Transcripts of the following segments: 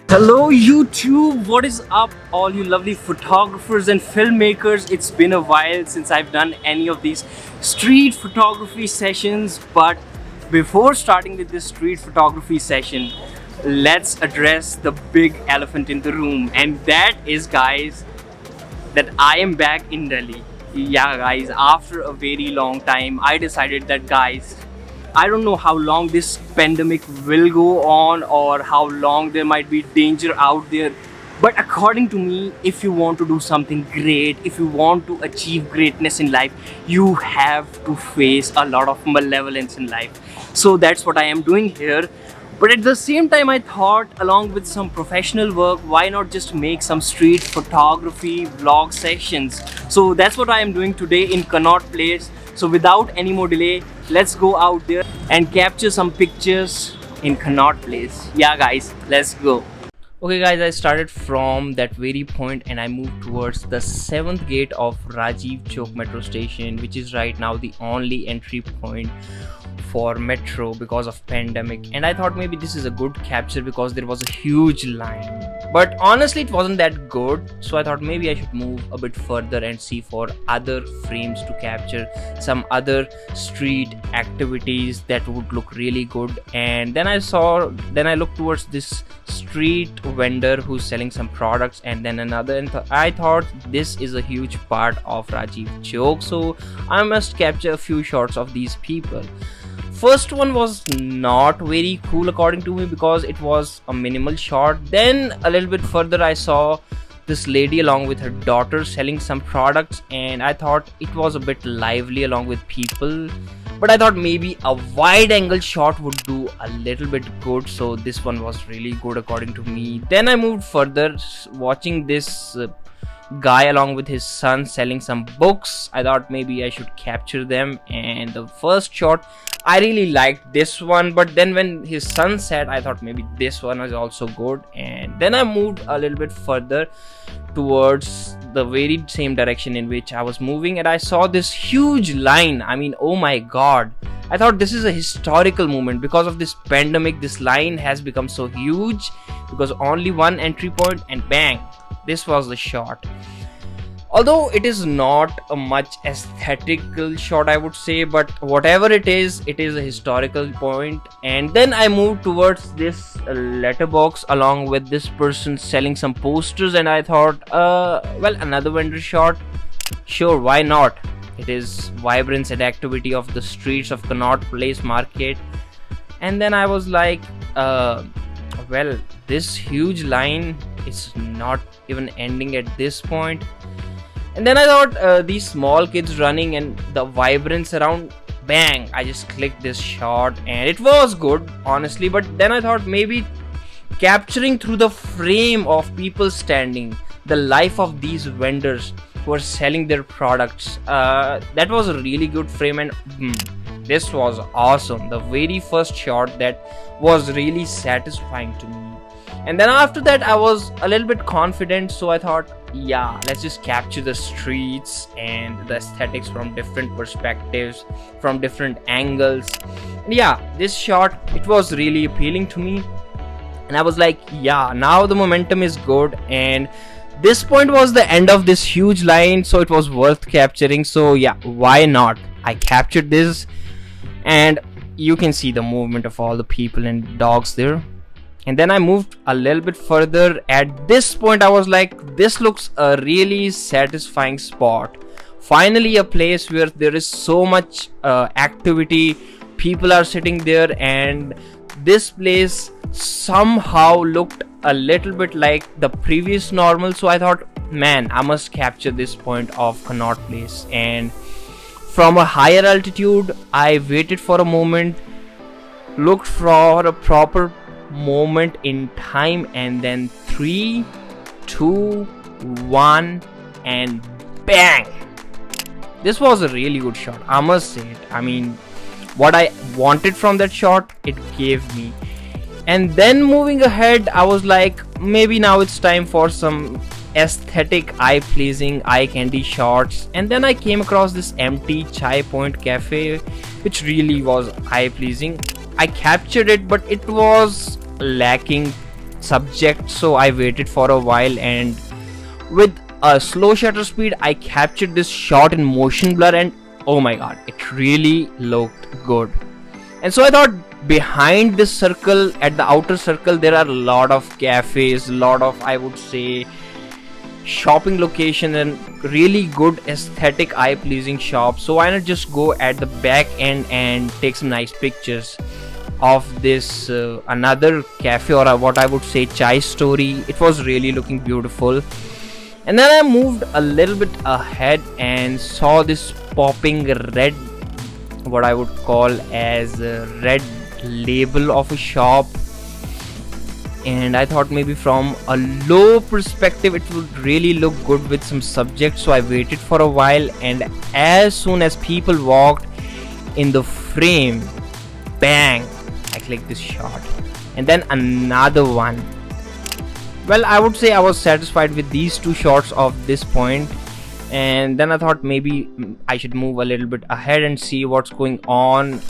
Hello YouTube, what is up all you lovely photographers and filmmakers? It's been a while since I've done any of these street photography sessions, but before starting with this street photography session, let's address the big elephant in the room, and that is, guys, that I am back in Delhi. Yeah guys, after a very long time I decided that, guys, I don't know how long this pandemic will go on or how long there might be danger out there, but according to me, if you want to do something great, if you want to achieve greatness in life, you have to face a lot of malevolence in life. So that's what I am doing here. But at the same time, I thought, along with some professional work, why not just make some street photography vlog sessions? So that's what I am doing today in Connaught Place. So without any more delay, let's go out there and capture some pictures in Connaught Place. Yeah guys, let's go. Okay guys, I started from that very point and I moved towards the 7th gate of Rajiv Chowk metro station, which is right now the only entry point for metro because of pandemic. And I thought maybe this is a good capture because there was a huge line, but honestly it wasn't that good. So I thought maybe I should move a bit further and see for other frames to capture some other street activities that would look really good. And then I looked towards this street vendor who's selling some products, and then another, and I thought this is a huge part of Rajiv Chowk, so I must capture a few shots of these people. First one was not very cool according to me because it was a minimal shot. Then a little bit further I saw this lady along with her daughter selling some products, and I thought it was a bit lively along with people, but I thought maybe a wide angle shot would do a little bit good, so this one was really good according to me. Then I moved further, watching this guy along with his son selling some books. I thought maybe I should capture them, and the first shot I really liked this one, but then when his son said, I thought maybe this one was also good. And then I moved a little bit further towards the very same direction in which I was moving, and I saw this huge line. I mean, oh my god, I thought this is a historical moment. Because of this pandemic, this line has become so huge because only one entry point, and bang, this was the shot. Although it is not a much aesthetical shot, I would say, but whatever it is a historical point. And then I moved towards this letterbox along with this person selling some posters, and I thought, well, another vendor shot, sure, why not? It is vibrance and activity of the streets of Connaught Place market. And then I was like, well, this huge line is not even ending at this point. And then I thought, these small kids running and the vibrance around, bang, I just clicked this shot and it was good, honestly. But then I thought maybe capturing through the frame of people standing, the life of these vendors who are selling their products, that was a really good frame. And this was awesome. The very first shot that was really satisfying to me. And then after that I was a little bit confident, so I thought, yeah, let's just capture the streets and the aesthetics from different perspectives, from different angles. And yeah, this shot, it was really appealing to me, and I was like, yeah, now the momentum is good. And this point was the end of this huge line, so it was worth capturing. So yeah, why not? I captured this, and you can see the movement of all the people and dogs there. And then I moved a little bit further. At this point I was like, this looks a really satisfying spot. Finally a place where there is so much activity, people are sitting there, and this place somehow looked a little bit like the previous normal. So I thought, man, I must capture this point of Connaught Place. And from a higher altitude I waited for a moment, looked for a proper moment in time, and then 3, 2, 1, and bang, this was a really good shot, I must say it. I mean, what I wanted from that shot, it gave me. And then moving ahead, I was like, maybe now it's time for some aesthetic, eye-pleasing, eye candy shots. And then I came across this empty chai point cafe, which really was eye-pleasing. I captured it, but it was lacking subject, so I waited for a while, and with a slow shutter speed I captured this shot in motion blur, and oh my god, it really looked good. And so I thought, behind this circle, at the outer circle, there are a lot of cafes, lot of, I would say, shopping location and really good aesthetic, eye pleasing shops. So why not just go at the back end and take some nice pictures of this another cafe, or what I would say chai story. It was really looking beautiful. And then I moved a little bit ahead and saw this popping red, what I would call as a red label of a shop, and I thought maybe from a low perspective it would really look good with some subject. So I waited for a while, and as soon as people walked in the frame, bang, I clicked this shot, and then another one. Well, I would say I was satisfied with these two shots of this point, and then I thought maybe I should move a little bit ahead and see what's going on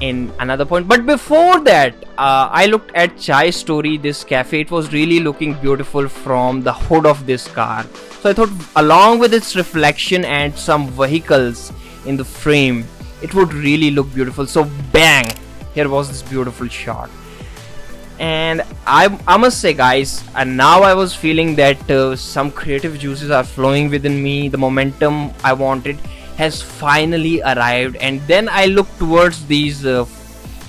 in another point. But before that, I looked at Chai Story, this cafe. It was really looking beautiful from the hood of this car. So I thought, along with its reflection and some vehicles in the frame, it would really look beautiful. So bang, here was this beautiful shot. And I must say, guys, and now I was feeling that some creative juices are flowing within me. The momentum I wanted has finally arrived. And then I looked towards these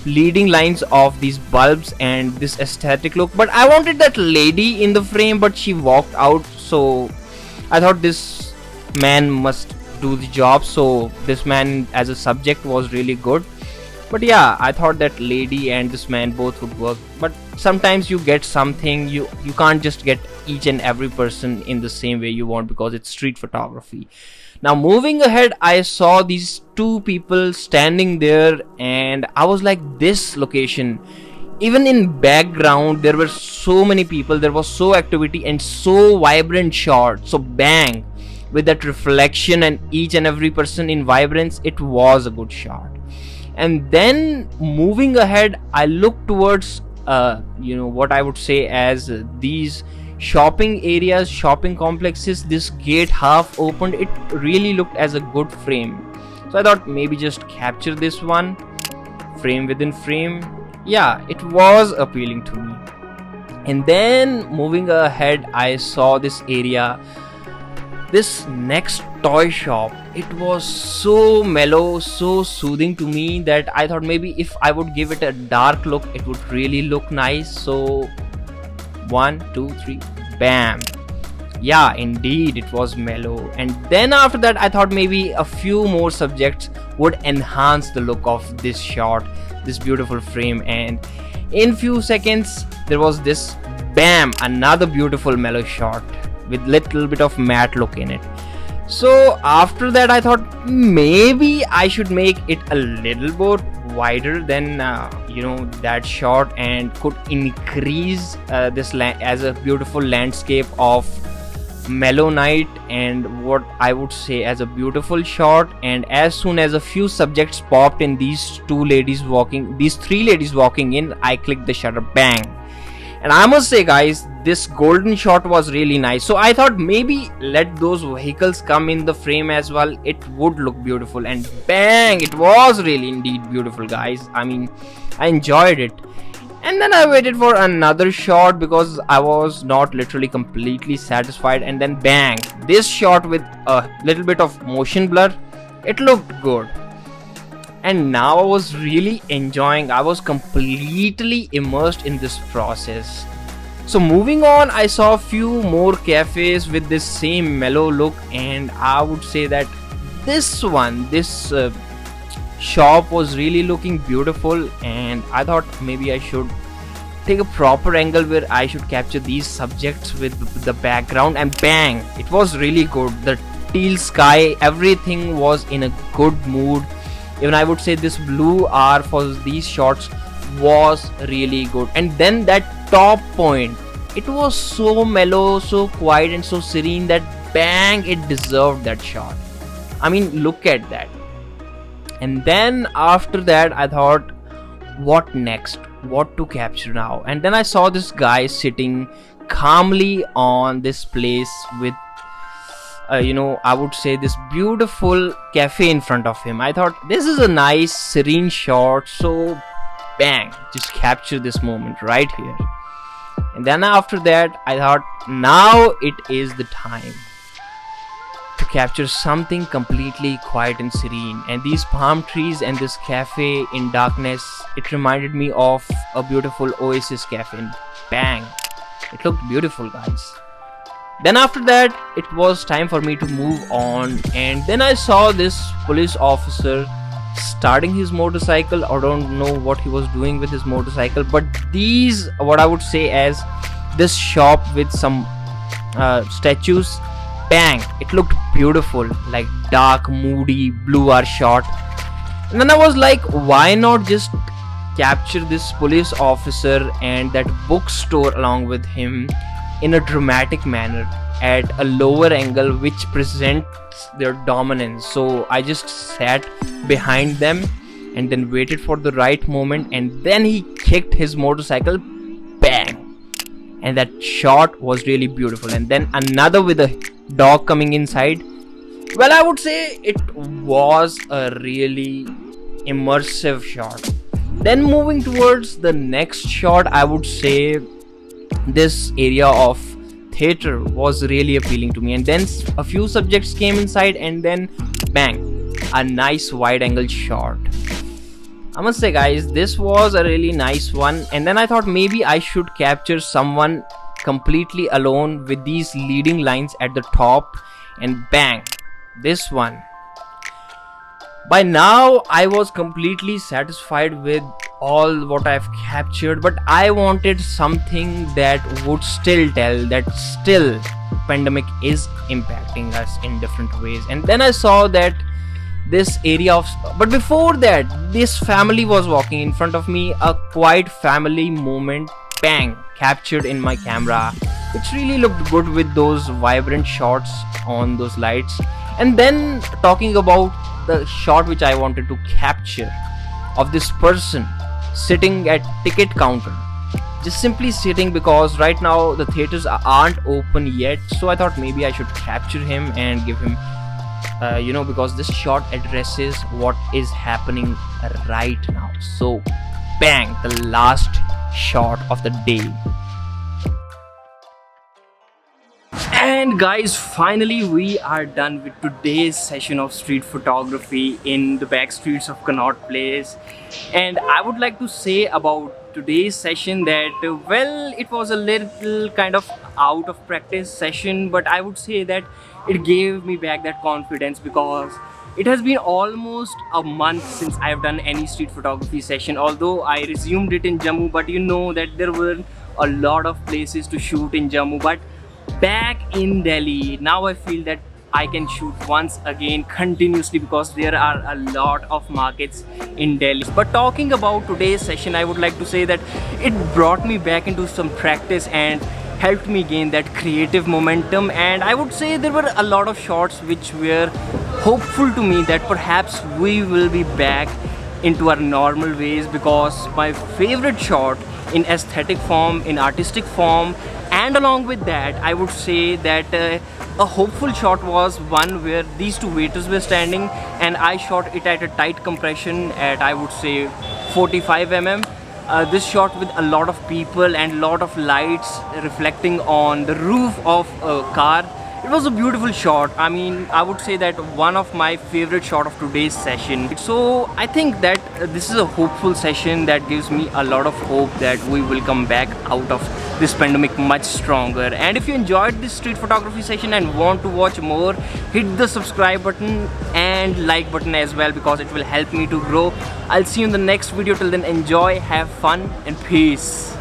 leading lines of these bulbs and this aesthetic look. But I wanted that lady in the frame, but she walked out. So I thought this man must do the job. So this man as a subject was really good. But yeah, I thought that lady and this man both would work. But sometimes you get something, you can't just get each and every person in the same way you want, because it's street photography. Now moving ahead, I saw these two people standing there, and I was like, this location, even in background there were so many people, there was so activity and so vibrant shot. So bang, with that reflection and each and every person in vibrance, it was a good shot. And then moving ahead, I looked towards what I would say as these shopping areas, shopping complexes. This gate half opened, it really looked as a good frame. So I thought maybe just capture this one, frame within frame. Yeah, it was appealing to me. And then moving ahead, I saw this area, this next toy shop. It was so mellow, so soothing to me, that I thought maybe if I would give it a dark look, it would really look nice. So 1, 2, 3, bam. Yeah, indeed, it was mellow. And then after that, I thought maybe a few more subjects would enhance the look of this shot, this beautiful frame. And in few seconds, there was this bam, another beautiful mellow shot with little bit of matte look in it. So after that, I thought maybe I should make it a little more wider than that shot, and could increase this as a beautiful landscape of mellow night, and what I would say as a beautiful shot. And as soon as a few subjects popped in, these three ladies walking in, I clicked the shutter, bang. And I must say, guys, this golden shot was really nice. So I thought maybe let those vehicles come in the frame as well. It would look beautiful. And bang, it was really indeed beautiful, guys. I mean, I enjoyed it. And then I waited for another shot because I was not literally completely satisfied. And then bang, this shot with a little bit of motion blur, it looked good. And now I was really enjoying, I was completely immersed in this process. So moving on, I saw a few more cafes with this same mellow look, and I would say that this shop was really looking beautiful. And I thought maybe I should take a proper angle where I should capture these subjects with the background, and bang, it was really good. The teal sky, everything was in a good mood. Even I would say this blue R for these shots was really good. And then that top point, it was so mellow, so quiet and so serene that bang, it deserved that shot. I mean, look at that. And then after that, I thought, what next? what to capture now. And then I saw this guy sitting calmly on this place with I would say this beautiful cafe in front of him. I thought this is a nice serene shot, so bang, just capture this moment right here. And then after that I thought now it is the time to capture something completely quiet and serene. And these palm trees and this cafe in darkness, it reminded me of a beautiful oasis cafe. And bang, it looked beautiful, guys. Then after that it was time for me to move on, and then I saw this police officer starting his motorcycle. I don't know what he was doing with his motorcycle, but these, what I would say as this shop with some statues, bang, it looked beautiful, like dark, moody, blue hour shot. And then I was like, why not just capture this police officer and that bookstore along with him in a dramatic manner at a lower angle which presents their dominance. So I just sat behind them and then waited for the right moment, and then he kicked his motorcycle, bang, and that shot was really beautiful. And then another with a dog coming inside. Well, I would say it was a really immersive shot. Then moving towards the next shot, I would say this area of theater was really appealing to me. And then a few subjects came inside, and then bang, a nice wide angle shot. I must say, guys, this was a really nice one. And then I thought maybe I should capture someone completely alone with these leading lines at the top, and bang, this one. By now I was completely satisfied with all what I've captured, but I wanted something that would still tell that still pandemic is impacting us in different ways. And then I saw that this area of, but before that, this family was walking in front of me, a quiet family moment, bang, captured in my camera, which really looked good with those vibrant shots on those lights. And then talking about the shot which I wanted to capture of this person sitting at ticket counter, just simply sitting, because right now the theaters aren't open yet. So I thought maybe I should capture him and give him because this shot addresses what is happening right now. So bang, the last shot of the day. And guys, finally we are done with today's session of street photography in the back streets of Connaught Place. And I would like to say about today's session that well, it was a little kind of out of practice session, but I would say that it gave me back that confidence, because it has been almost a month since I have done any street photography session, although I resumed it in Jammu. But you know that there were a lot of places to shoot in Jammu, but back in Delhi, now I feel that I can shoot once again continuously, because there are a lot of markets in Delhi. But talking about today's session, I would like to say that it brought me back into some practice and helped me gain that creative momentum. And I would say there were a lot of shots which were hopeful to me that perhaps we will be back into our normal ways, because my favorite shot in aesthetic form, in artistic form, and along with that, I would say that a hopeful shot was one where these two waiters were standing, and I shot it at a tight compression at, I would say, 45 mm. This shot with a lot of people and lot of lights reflecting on the roof of a car. It was a beautiful shot. I mean, I would say that one of my favorite shot of today's session. So I think that this is a hopeful session that gives me a lot of hope that we will come back out of this pandemic much stronger. And if you enjoyed this street photography session and want to watch more, hit the subscribe button and like button as well, because it will help me to grow. I'll see you in the next video. Till then, enjoy, have fun, and peace.